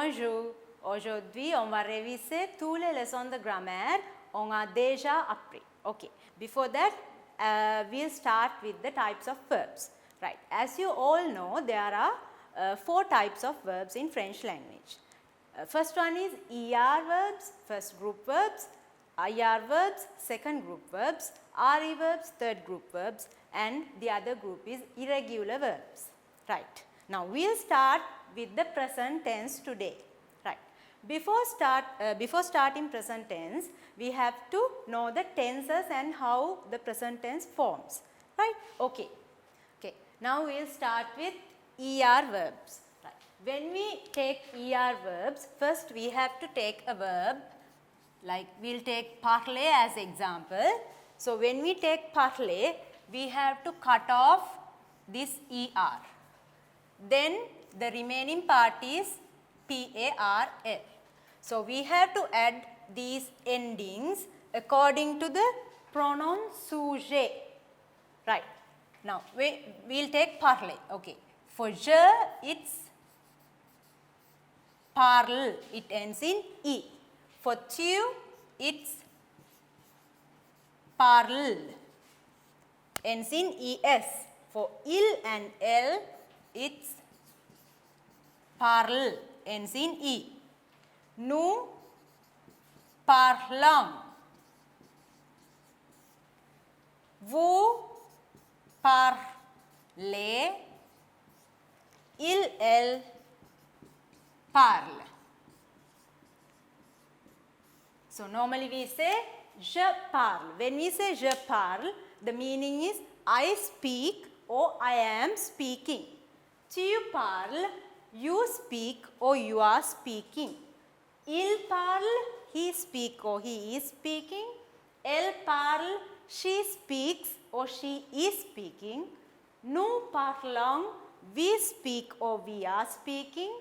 Bonjour. Aujourd'hui, on va réviser tous les leçons de grammaire. On a déjà appris. Okay. Before that, we'll start with the types of verbs. Right. As you all know, there are 4 types of verbs in French language. First one is ER verbs, first group verbs, IR verbs, second group verbs, RE verbs, third group verbs, and the other group is irregular verbs. Right. Now, we'll start with the present tense today. Right. Before starting present tense, we have to know the tenses and how the present tense forms. Right. Okay. Okay. Now, we'll start with ER verbs. Right. When we take ER verbs, first we have to take a verb. Like we'll take parler as example. So, when we take parler, we have to cut off this ER. Then the remaining part is PARL. So, we have to add these endings according to the pronoun sujet. Right. Now, we'll take parler. Okay. For je, it's parle. It ends in E. For tu, it's parle. Ends in ES. For il and L, it's parle. Ends in E. Nous parlons. Vous parlez. Il, elle parle. So, normally we say je parle. When we say je parle, the meaning is I speak or I am speaking. Tu parles, you speak or you are speaking. Il parle, he speak or he is speaking. Elle parle, she speaks or she is speaking. Nous parlons, we speak or we are speaking.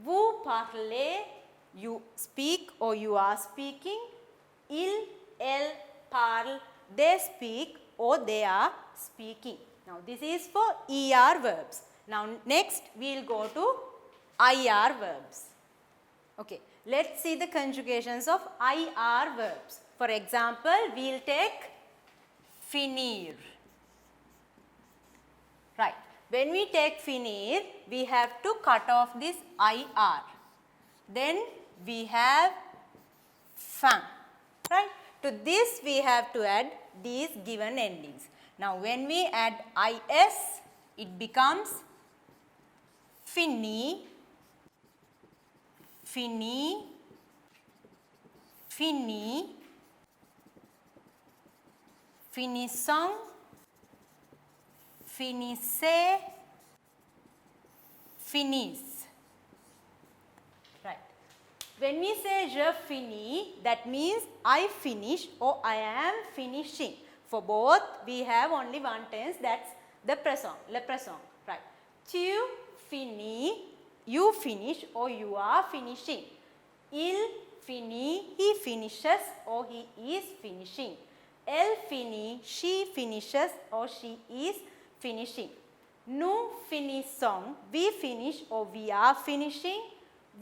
Vous parlez, you speak or you are speaking. Il, elle parle, they speak or they are speaking. Now, this is for ER verbs. Now, next we will go to IR verbs. Okay. Let's see the conjugations of IR verbs. For example, we will take finir. Right. When we take finir, we have to cut off this IR. Then we have fin. Right. To this we have to add these given endings. Now, when we add IS, it becomes fini, fini, fini, finissant, finissez, finisse. Right. When we say je finis, that means I finish or I am finishing. For both, we have only one tense, that's the présent, le présent. Right. Tu finis, you finish or you are finishing. Il finit, he finishes or he is finishing. Elle finit, she finishes or she is finishing. Nous finissons, we finish or we are finishing.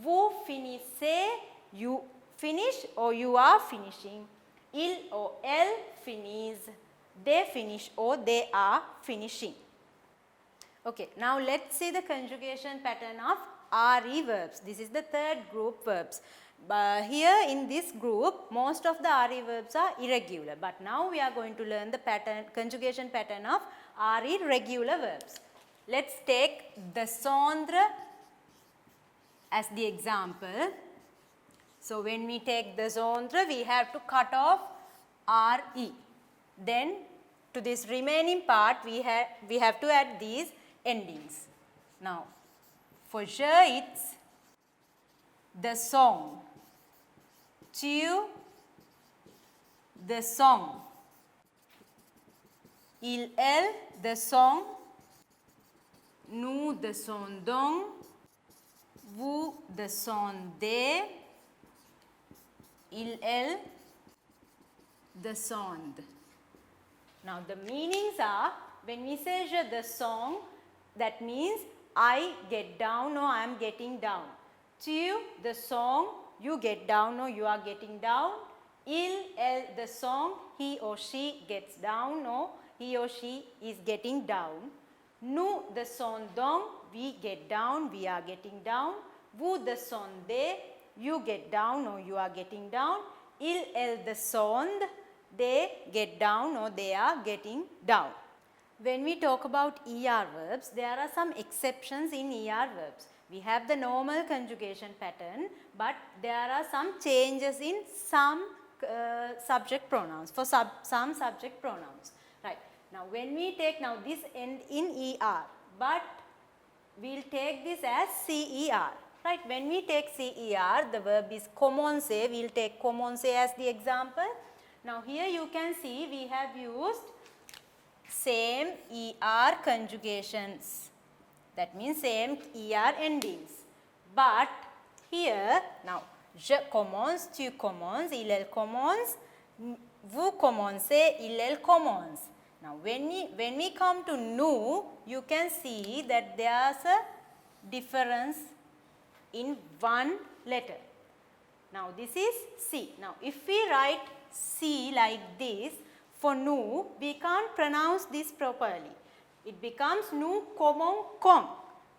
Vous finissez, you finish or you are finishing. Il or elle finissent, they finish or they are finishing. Okay, now let's see the conjugation pattern of RE verbs. This is the third group verbs. Here in this group, most of the RE verbs are irregular. But now we are going to learn the conjugation pattern of RE regular verbs. Let's take descendre as the example. So, when we take descendre, we have to cut off RE. Then, to this remaining part, we have to add these endings. Now, for je, it's the song. Tu, the song. Il, elle, the song. Nous descendons. Vous descendez. Il, elle descend. Now, the meanings are, when we say je descends, that means I get down or I am getting down. Tu, the song, you get down or you are getting down. Il, el, the song, he or she gets down or he or she is getting down. Nu, the son, dong, we get down, we are getting down. Vu, the son, they, you get down or you are getting down. Il, el, the sond, they get down or they are getting down. When we talk about ER verbs, there are some exceptions in ER verbs. We have the normal conjugation pattern, but there are some changes in some subject pronouns, for some subject pronouns. Right. Now, when we take now this end in ER, but we will take this as CER. Right. When we take CER, the verb is commence. We will take commence as the example. Now, here you can see we have used same ER conjugations. That means same ER endings. But here, now, je commence, tu commences, il commence, vous commencez, il commence. Now, when we come to nous, you can see that there is a difference in one letter. Now, this is C. Now, if we write C like this, for nous, we can't pronounce this properly. It becomes nous, comment, com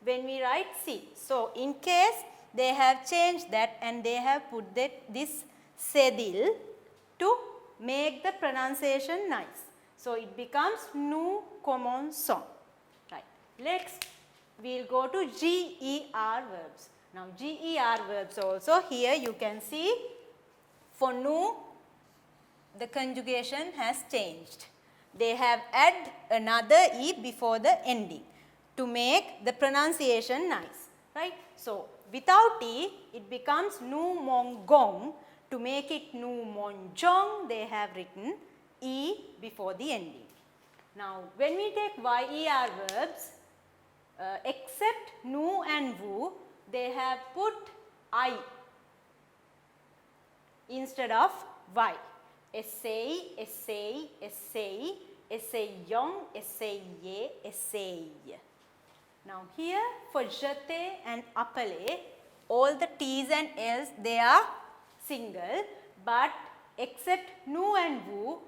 when we write C. So, in case they have changed that and they have put this sedil to make the pronunciation nice. So, it becomes nous commençons. Right. Next, we will go to GER verbs. Now, GER verbs also here you can see for nous the conjugation has changed. They have added another E before the ending to make the pronunciation nice. Right. So, without E, it becomes nous mon gong. To make it nous mon jong, they have written E before the ending. Now, when we take YER verbs, except nous and vous, they have put I instead of Y. Essay, essay, essay, essayons, essayer, essaye. Now, here for jete and appelé, all the T's and L's they are single, but except nous and vous,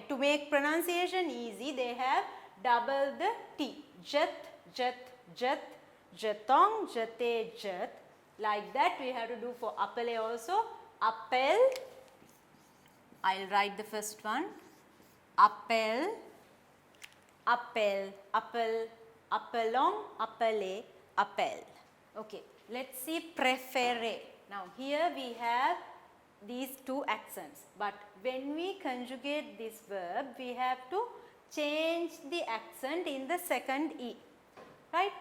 to make pronunciation easy, they have double the T. Jet, jet, jet, jetong, jete, jet. Like that we have to do for appelé also. Appel, I will write the first one. Appel, appel, appel, appelons, appelé, appel. Okay, let's see préféré. Now, here we have these two accents, but when we conjugate this verb, we have to change the accent in the second E. Right?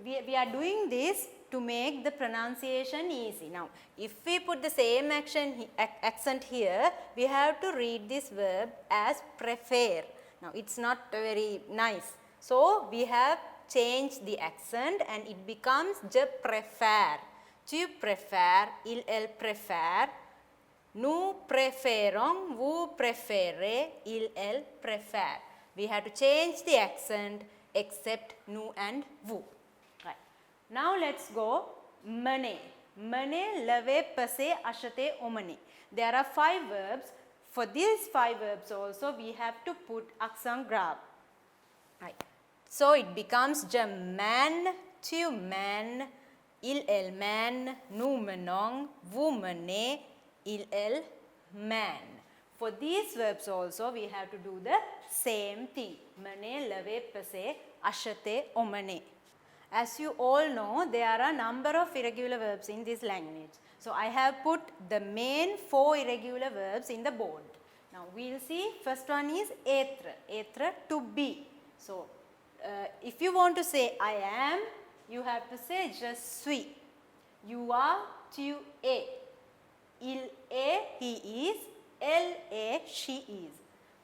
We are doing this to make the pronunciation easy. Now, if we put the same accent here, we have to read this verb as préfère. Now, it is not very nice. So, we have changed the accent and it becomes je préfère. Tu préfères, elle préfère, nous préférons, vous préférez, elle préfère. We have to change the accent except nous and vous. Right. Now, let's go mener. Mener, laver, passer, acheter, emmener. There are 5 verbs. For these 5 verbs also, we have to put accent grave. Right. So, it becomes je mène, tu mènes, elle mène, nous menons, vous menez, elle mène. For these verbs also, we have to do the same thing. Mener, laver, passer, acheter, emmener. As you all know, there are a number of irregular verbs in this language. So, I have put the main 4 irregular verbs in the board. Now, we will see first one is être, être to be. So, if you want to say I am, you have to say je suis. You are, tu es. Il est, he is. Elle est, she is.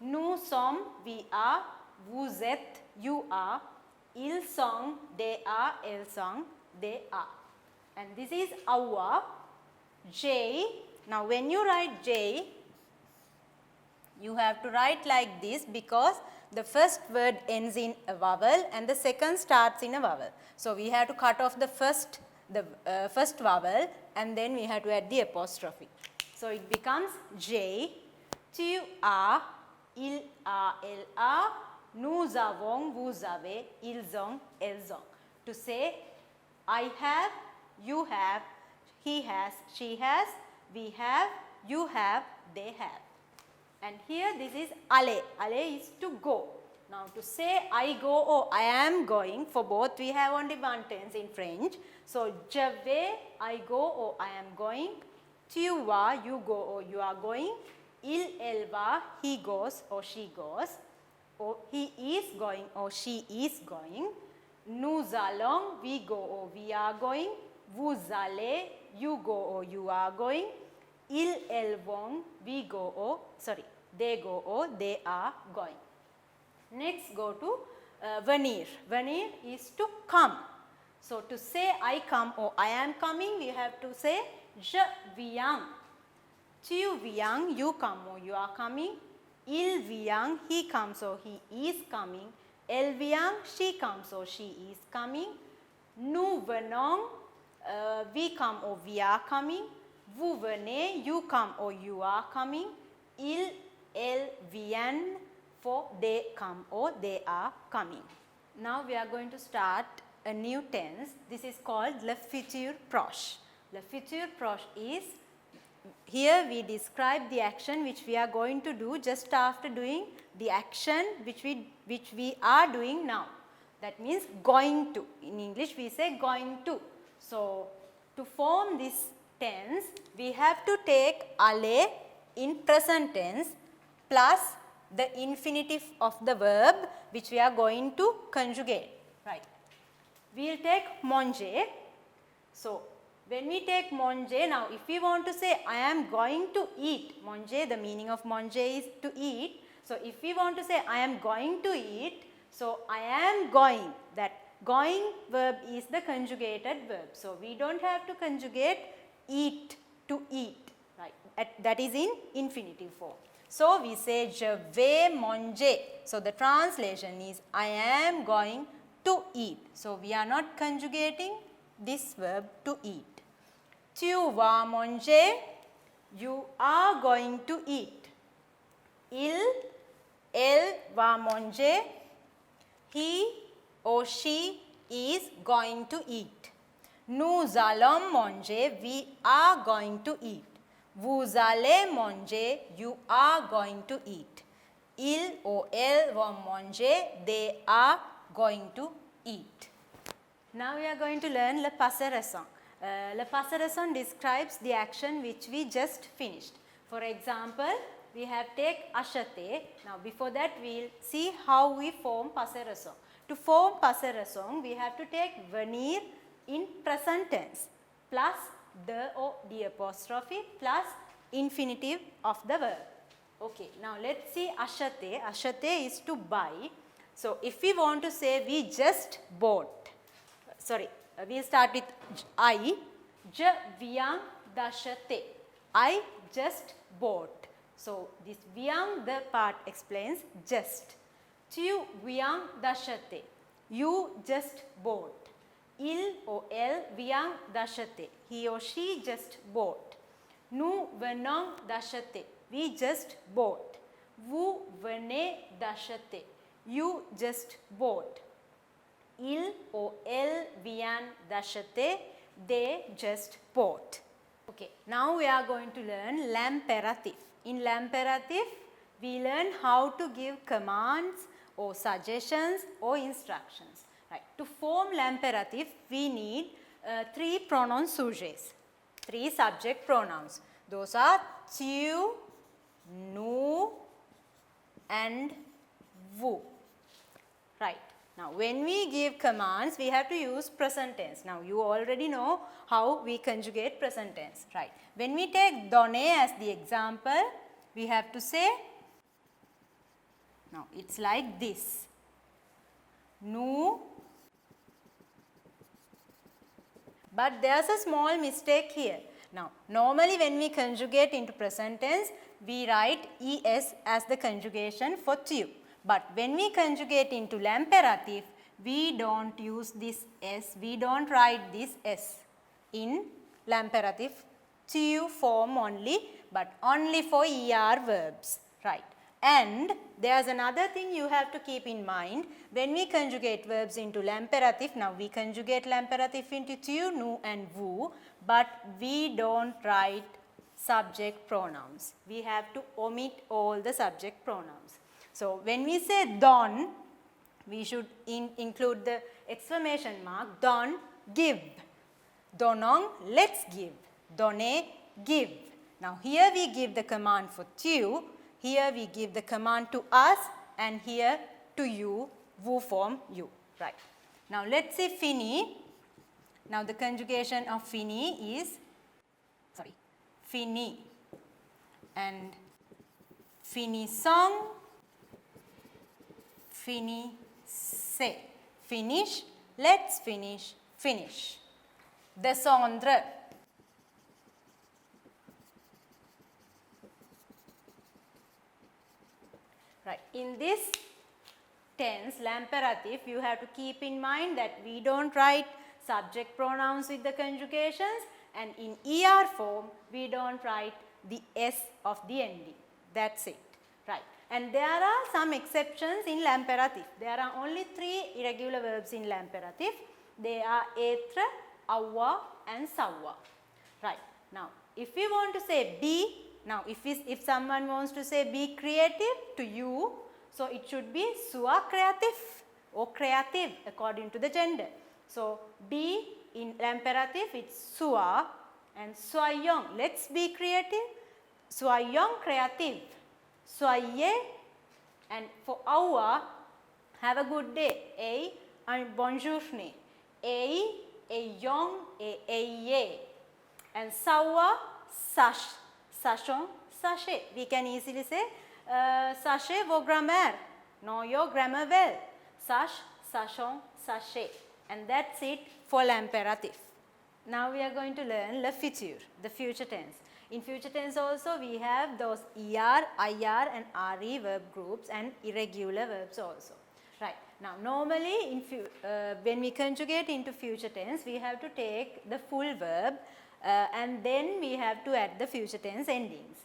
Nous sommes, we are. Vous êtes, you are. Ils sont, they are. Elles sont, they are. And this is our. J. Now, when you write J, you have to write like this because the first word ends in a vowel and the second starts in a vowel. So we have to cut off the first vowel and then we have to add the apostrophe. So it becomes J, tu a, il a, el a, nous avons, vous avez, ils ont, elles ont. To say I have, you have, he has, she has, we have, you have, they have. And here this is aller. Aller is to go. Now to say I go or I am going, for both we have only one tense in French. So je vais, I go or I am going. Tu vas, you go or you are going. Il, elle va, he goes or she goes. Or he is going or she is going. Nous allons, we go or we are going. Vous allez, you go or you are going. Ils, elles vont, we go or, sorry, they go or they are going. Next go to venir. Venir is to come. So to say I come or I am coming, we have to say je viens. Tu viens, you come or you are coming. Il vient, he comes or he is coming. Elle vient, she comes or she is coming. Nous venons, we come or we are coming. Vous venez, you come or you are coming. Ils, elles viennent, for they come or they are coming. Now we are going to start a new tense. This is called le futur proche. Le futur proche is, here we describe the action which we are going to do just after doing the action which we are doing now. That means going to. In English we say going to. So to form this tense, we have to take aller in present tense plus the infinitive of the verb which we are going to conjugate. Right. We will take manger. So when we take manger, now if we want to say I am going to eat, manger, the meaning of manger is to eat. So if we want to say I am going to eat, so I am going, that going verb is the conjugated verb. So we don't have to conjugate eat to eat, right? That is in infinitive form. So we say je vais manger. So the translation is I am going to eat. So we are not conjugating this verb to eat. Tu vas manger, you are going to eat. Il, elle va manger, he or she is going to eat. Nous allons manger, we are going to eat. Vous allez manger, you are going to eat. Ils or elles vont manger, they are going to eat. Now we are going to learn le passé récent. Le passé récent describes the action which we just finished. For example, we have take acheter. Now before that we will see how we form passé récent. To form passé récent, we have to take venir in present tense plus the or the apostrophe plus infinitive of the verb. Okay, now let's see acheter. Acheter is to buy. So if we want to say we just bought, sorry, we'll start with I. Je viens d'acheter. I just bought. So this viens, the part explains just. Tu viens d'acheter. You just bought. Il or elle vient d'acheter. He or she just bought. Nous venons d'acheter. We just bought. Vous venez d'acheter. You just bought. Il or elle vient d'acheter. They just bought. Okay, now we are going to learn l'impératif. In l'impératif, we learn how to give commands or suggestions or instructions. Right. To form l'impératif, we need three pronoun sujets, three subject pronouns. Those are tu, nous, and vous. Right. Now, when we give commands, we have to use present tense. Now, you already know how we conjugate present tense. Right. When we take donner as the example, we have to say, now it's like this. Nous. But there's a small mistake here. Now, normally when we conjugate into present tense, we write es as the conjugation for tu. But when we conjugate into l'imperative, we don't use this S, we don't write this S in l'imperative tu form only, but only for ER verbs, right. And there's another thing you have to keep in mind. When we conjugate verbs into l'imperative, now we conjugate l'imperative into tu, nu and vu, but we don't write subject pronouns. We have to omit all the subject pronouns. So when we say don, we should include the exclamation mark, don, give. Donong, let's give. Done, give. Now here we give the command for tu, here we give the command to us, and here to you, vu form you, right. Now let's see fini. Now the conjugation of fini is, fini and finissant, finissez. Finish, let's finish, finish. Descendre. Right. In this tense, l'imperative, you have to keep in mind that we don't write subject pronouns with the conjugations, and in ER form, we don't write the S of the ending. That's it. Right. And there are some exceptions in l'imperative. There are only 3 irregular verbs in l'imperative. They are être, avoir and savoir. Right. Now, if we want to say be, now if someone wants to say be creative to you, so it should be sois créatif or créative according to the gender. So, be in l'imperative it's sois and soyons, let's be creative, soyons créatifs, soyez, and for our, have a good day, and bonjour, ayons, ayez, and savoir, sache, sachons, sachez. We can easily say, sachez vos grammaires, know your grammar well, sache, sachons, sachez, and that's it for l'imperative. Now we are going to learn le futur, the future tense. In future tense also we have those ER, IR and RE verb groups and irregular verbs also. Right. Now normally in when we conjugate into future tense, we have to take the full verb and then we have to add the future tense endings.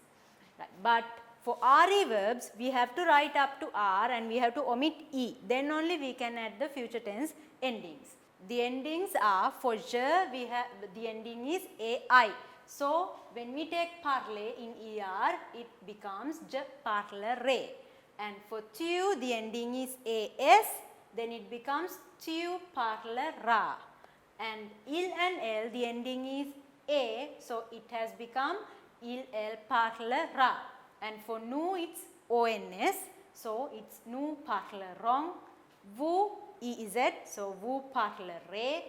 Right. But for RE verbs, we have to write up to R and we have to omit E. Then only we can add the future tense endings. The endings are, for je, we have the ending is AI. So when we take parler in ER, it becomes je parlerai. And for tu, the ending is AS, then it becomes tu parlera. And il and L, the ending is A, so it has become il, elle parlera. And for nous, it's ONS, so it's nous parlerons. Vous, EZ, so vous parlerez.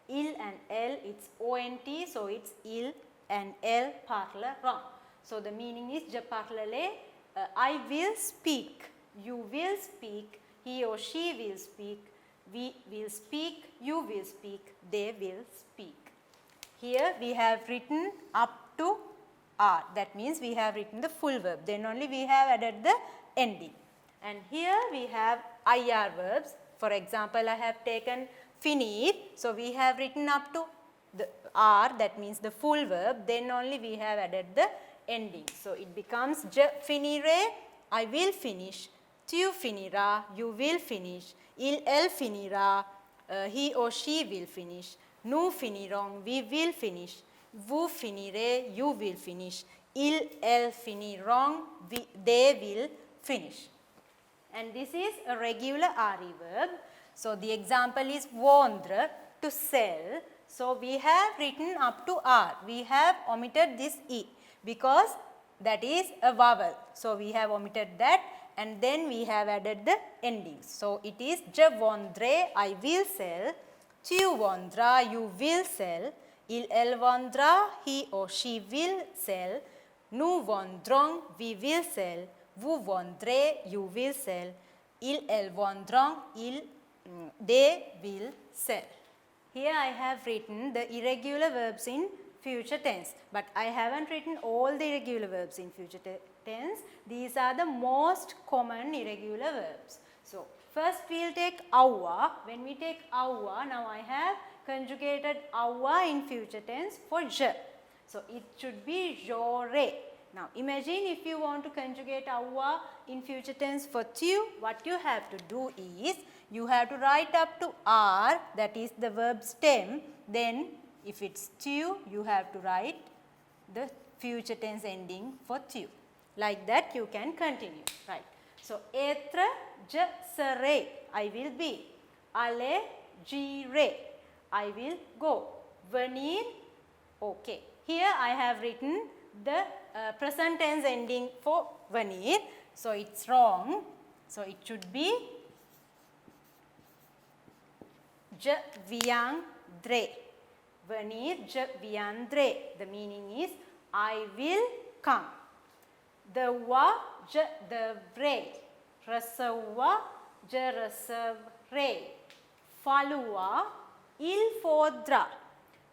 Il and elle, it's ONT, so it's il and elle parleront. So the meaning is je parlerai, I will speak, you will speak, he or she will speak, we will speak, you will speak, they will speak. Here we have written up to R, that means we have written the full verb, then only we have added the ending. And here we have IR verbs. For example, I have taken finir, so we have written up to the R, that means the full verb, then only we have added the ending. So it becomes je finirai, I will finish, tu finiras, you will finish, il, elle finira, he or she will finish, nous finirons, we will finish, vous finirez, you will finish, ils, elles finiront, they will finish. And this is a regular RE verb. So the example is vendre, to sell. So we have written up to R. We have omitted this E because that is a vowel. So we have omitted that and then we have added the endings. So it is je vendrai, I will sell, tu vendras, you will sell, il, elle vendra, he or she will sell, nous vendrons, we will sell, vous vendrez, you will sell, ils, elles vendront, they will sell. Here I have written the irregular verbs in future tense, but I haven't written all the irregular verbs in future tense. These are the most common irregular verbs. So first we'll take awa. When we take awa, now I have conjugated awa in future tense for j. So it should be jore. Now imagine if you want to conjugate awa in future tense for tu, what you have to do is you have to write up to r, that is the verb stem. Then if it's tu, you have to write the future tense ending for tu. Like that you can continue, right. So etra jasare, I will be. Ale jire, I will go. Venir, okay. Here I have written the present tense ending for venir. So it's wrong. So it should be je viandre. Venir je viandre. The meaning is I will come. Devoir je devrai. Recevoir je recevrai. Falloir il faudra.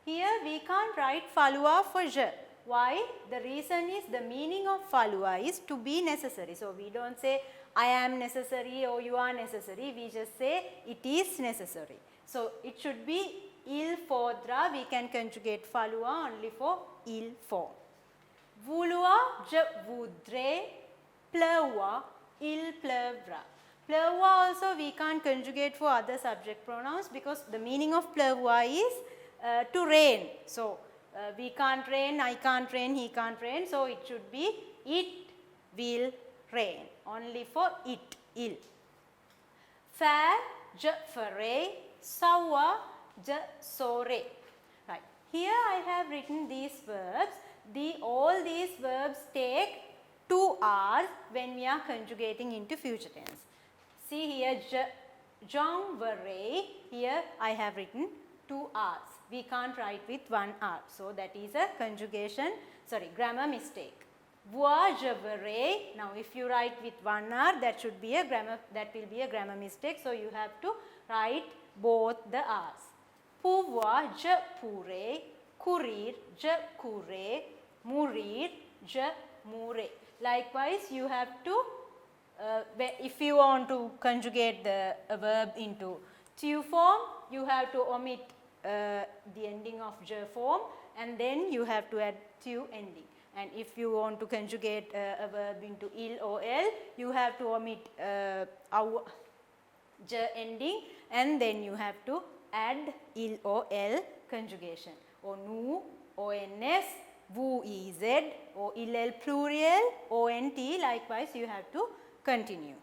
Here we can't write falloir for je. Why? The reason is the meaning of falloir is to be necessary. So we don't say I am necessary or you are necessary. We just say it is necessary. So it should be il faudra. We can conjugate falloir only for il form. Vouloir, je voudrais. Pleuvoir, il pleuvra. Pleuvoir also we can't conjugate for other subject pronouns because the meaning of pleuvoir is to rain. So we can't rain, I can't rain, he can't rain. So it should be it will rain. Only for it, il. Faire, je ferai. Savoir, je saurai. Right. Here I have written these verbs. All these verbs take 2 R's when we are conjugating into future tense. See here, j'enverrai. Here I have written 2 R's. We can't write with 1 R. So that is a grammar mistake. Voir, je verrai. Now if you write with 1 R, that will be a grammar mistake. So you have to write both the R's. Pouvoir, je pourrai. Courir, je courrai. Mourir, je mourrai. Likewise, you have to, if you want to conjugate the verb into tu form, you have to omit the ending of je form and then you have to add tu ending. And if you want to conjugate a verb into il or el, you have to omit je ending and then you have to add il or el conjugation. Or nu, ons, vous, ez, or il plural, ont, likewise you have to continue.